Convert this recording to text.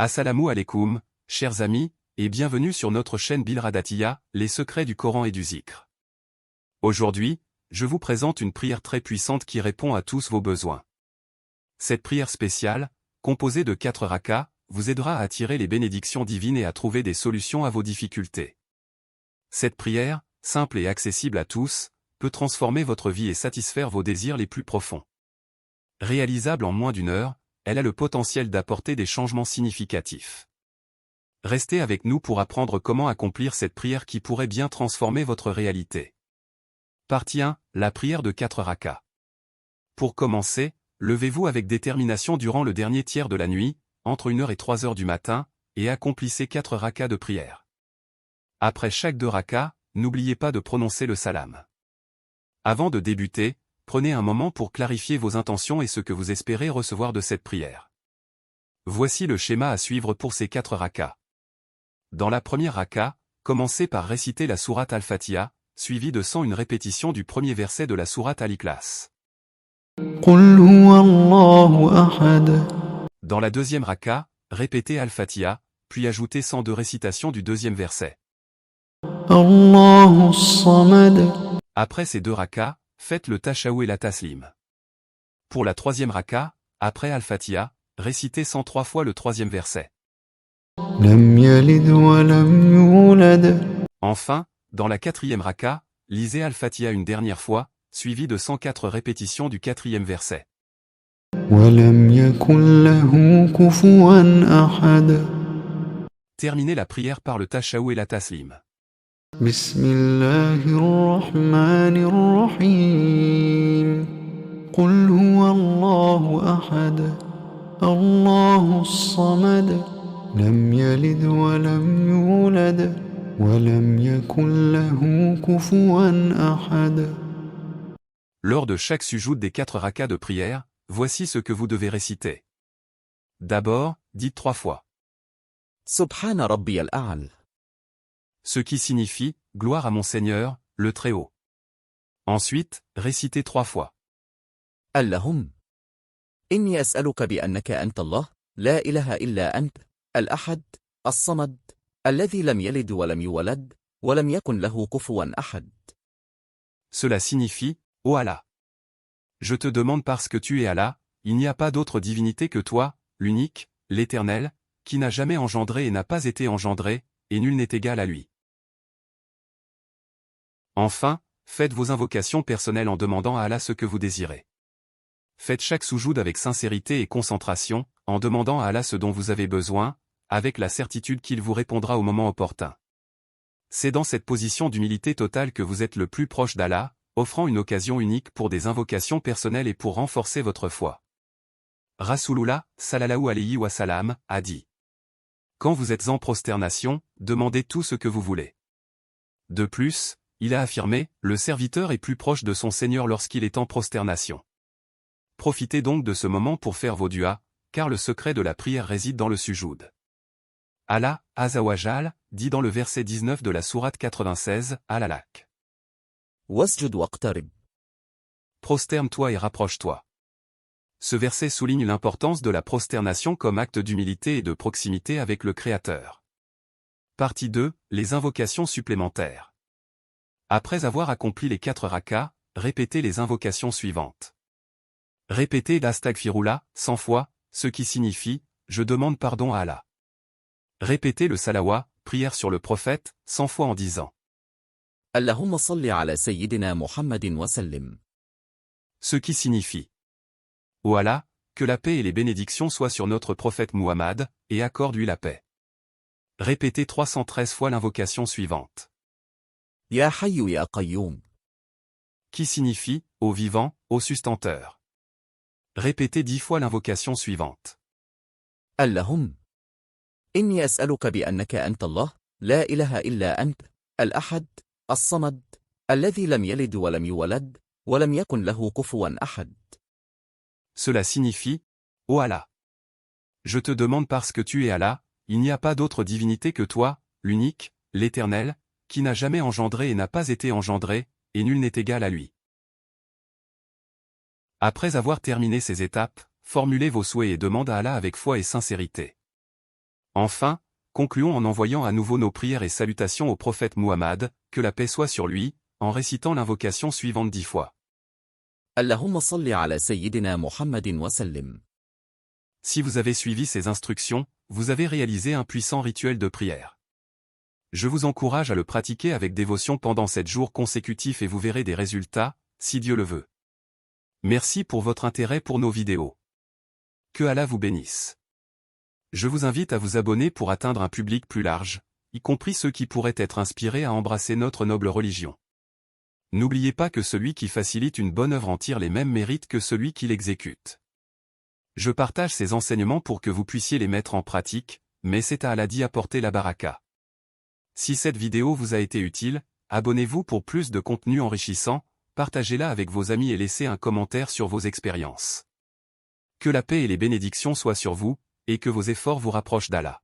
Assalamu alaikum, chers amis, et bienvenue sur notre chaîne Bilradatiya, les secrets du Coran et du Zikr. Aujourd'hui, je vous présente une prière très puissante qui répond à tous vos besoins. Cette prière spéciale, composée de 4 rakas, vous aidera à attirer les bénédictions divines et à trouver des solutions à vos difficultés. Cette prière, simple et accessible à tous, peut transformer votre vie et satisfaire vos désirs les plus profonds. Réalisable en moins d'1 heure, elle a le potentiel d'apporter des changements significatifs. Restez avec nous pour apprendre comment accomplir cette prière qui pourrait bien transformer votre réalité. Partie 1, la prière de 4 rakas. Pour commencer, levez-vous avec détermination durant le dernier tiers de la nuit, entre 1 heure et 3 heures du matin, et accomplissez 4 rakas de prière. Après chaque 2 rakas, n'oubliez pas de prononcer le salam. Avant de débuter, prenez un moment pour clarifier vos intentions et ce que vous espérez recevoir de cette prière. Voici le schéma à suivre pour ces 4 rakas. Dans la première raka, commencez par réciter la sourate Al-Fatiha, suivie de 101 répétitions du premier verset de la sourate Al-Ikhlas. Dans la deuxième raka, répétez Al-Fatiha, puis ajoutez 102 récitations du deuxième verset. Après ces 2 rakas, faites le tashahhud et la taslim. Pour la troisième raka, après Al-Fatiha, récitez 103 fois le troisième verset. Enfin, dans la quatrième raka, lisez Al-Fatiha une dernière fois, suivi de 104 répétitions du quatrième verset. Terminez la prière par le tashahhud et la taslim. قل هو الله أحد الله الصمد لم يلد ولم يولد ولم يكن له كفوا أحد. Lors de chaque sujoud des 4 rakas de prière, voici ce que vous devez réciter. D'abord, dites 3 fois. Subhana Rabbi al-A'al. Ce qui signifie « Gloire à mon Seigneur, le Très-Haut ». Ensuite, récitez 3 fois. اللهم إني أسألك بأنك أنت الله لا إله إلا أنت الأحد الصمد الذي لم يلد ولم يولد ولم يكن له كفوا أحد. Cela signifie « Ô Allah. Je te demande parce que tu es Allah, il n'y a pas d'autre divinité que toi, l'unique, l'Éternel, qui n'a jamais engendré et n'a pas été engendré, et nul n'est égal à lui. » Enfin, faites vos invocations personnelles en demandant à Allah ce que vous désirez. Faites chaque soujoud avec sincérité et concentration, en demandant à Allah ce dont vous avez besoin, avec la certitude qu'il vous répondra au moment opportun. C'est dans cette position d'humilité totale que vous êtes le plus proche d'Allah, offrant une occasion unique pour des invocations personnelles et pour renforcer votre foi. Rasulullah, sallallahu alayhi wa sallam, a dit. Quand vous êtes en prosternation, demandez tout ce que vous voulez. De plus, il a affirmé, le serviteur est plus proche de son Seigneur lorsqu'il est en prosternation. Profitez donc de ce moment pour faire vos duas, car le secret de la prière réside dans le sujoud. Allah, Azza wa Jal, dit dans le verset 19 de la sourate 96, Al-Alaq. Wasjud waqtarib. Prosterne-toi et rapproche-toi. Ce verset souligne l'importance de la prosternation comme acte d'humilité et de proximité avec le Créateur. Partie 2, les invocations supplémentaires. Après avoir accompli les 4 rakas, répétez les invocations suivantes. Répétez l'Astaghfirullah 100 fois, ce qui signifie « Je demande pardon à Allah ». Répétez le salawat, prière sur le prophète, 100 fois en disant Allahumma salli ala Sayyidina Muhammadin wa sallim. Ce qui signifie « Ô Allah, que la paix et les bénédictions soient sur notre prophète Muhammad, et accorde-lui la paix ». Répétez 313 fois l'invocation suivante. Ya Hayyu ya Qayyum. Qui signifie « Ô vivant, ô sustenteur ». Répétez 10 fois l'invocation suivante. اللهم إني أسألك بأنك أنت الله لا إله إلا أنت الأحد الصمد الذي لم يلد ولم يولد ولم يكن له كفوا أحد. Cela signifie « Ô Allah. Je te demande parce que tu es Allah, il n'y a pas d'autre divinité que toi, l'unique, l'Éternel, qui n'a jamais engendré et n'a pas été engendré, et nul n'est égal à lui. » Après avoir terminé ces étapes, formulez vos souhaits et demandez à Allah avec foi et sincérité. Enfin, concluons en envoyant à nouveau nos prières et salutations au prophète Muhammad, que la paix soit sur lui, en récitant l'invocation suivante 10 fois. اللهم صل على سيدنا محمد وسلم. Si vous avez suivi ces instructions, vous avez réalisé un puissant rituel de prière. Je vous encourage à le pratiquer avec dévotion pendant 7 jours consécutifs et vous verrez des résultats, si Dieu le veut. Merci pour votre intérêt pour nos vidéos. Que Allah vous bénisse. Je vous invite à vous abonner pour atteindre un public plus large, y compris ceux qui pourraient être inspirés à embrasser notre noble religion. N'oubliez pas que celui qui facilite une bonne œuvre en tire les mêmes mérites que celui qui l'exécute. Je partage ces enseignements pour que vous puissiez les mettre en pratique, mais c'est à Allah d'y apporter la baraka. Si cette vidéo vous a été utile, abonnez-vous pour plus de contenu enrichissant, partagez-la avec vos amis et laissez un commentaire sur vos expériences. Que la paix et les bénédictions soient sur vous, et que vos efforts vous rapprochent d'Allah.